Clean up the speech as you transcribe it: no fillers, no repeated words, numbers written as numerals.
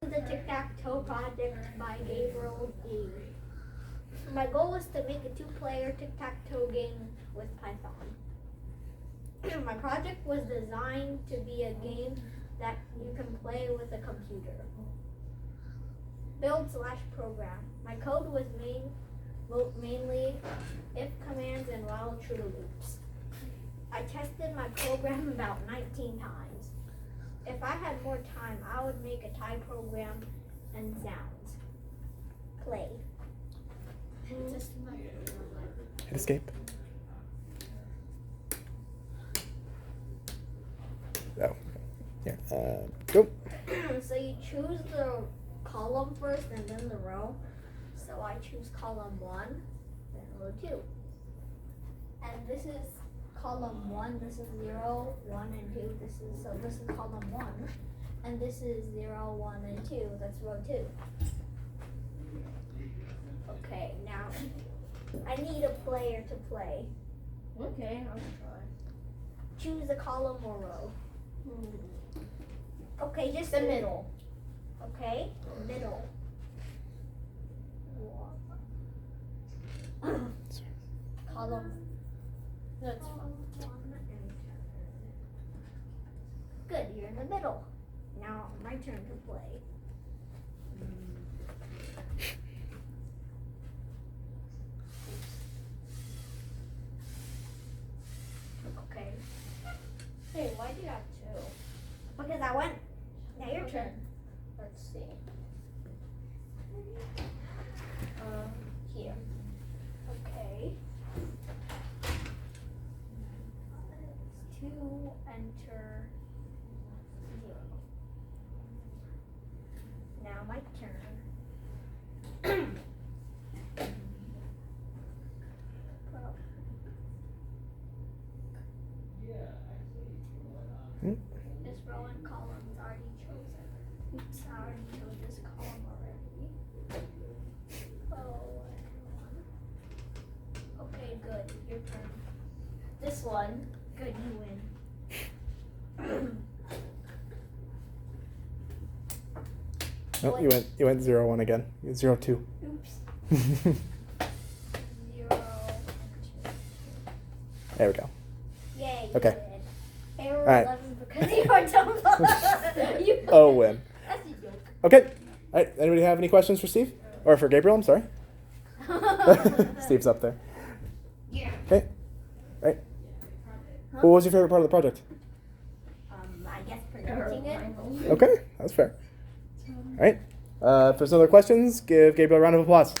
The Tic Tac Toe project by Gabriel G. My goal was to make a 2-player Tic Tac Toe game with Python. My project was designed to be a game that you can play with a computer. Build/program. My code was mainly if commands and while true loops. I tested my program about 19 times. If I had more time, I would make a Thai program and sounds. Play. Hit escape. Oh, yeah. Go. So you choose the column first and then the row. So I choose column 1, then row 2. And this is column 1, this is 0, 1, and 2. This is column 1. And this is 0, 1, and 2. That's row 2. Okay, now I need a player to play. Okay, I'll try. Choose a column or row. Okay, just The middle. Okay, middle. Column. That's fine. Good, you're in the middle. Now my turn to play. Okay. Hey, why do you have 2? Because I went. Now your Okay. turn. Let's see. Here. Okay. To enter 0. Now my turn. This row and column is already chosen. Oops, I already chose this column already. Oh, okay, good. Your turn. This one. Good, you win. No, you went 0, 1 again. 0, 2. Oops. 0 and 2. There we go. Yay. You Okay. win. Error Alright. 11 because you are dumb. You- Oh, win. That's a joke. Okay. All right. Anybody have any questions for Steve? Or for Gabriel? I'm sorry. Steve's up there. Yeah. Okay. All right. What was your favorite part of the project? I guess presenting it. Okay, that's fair. All right. If there's no other questions, give Gabriel a round of applause.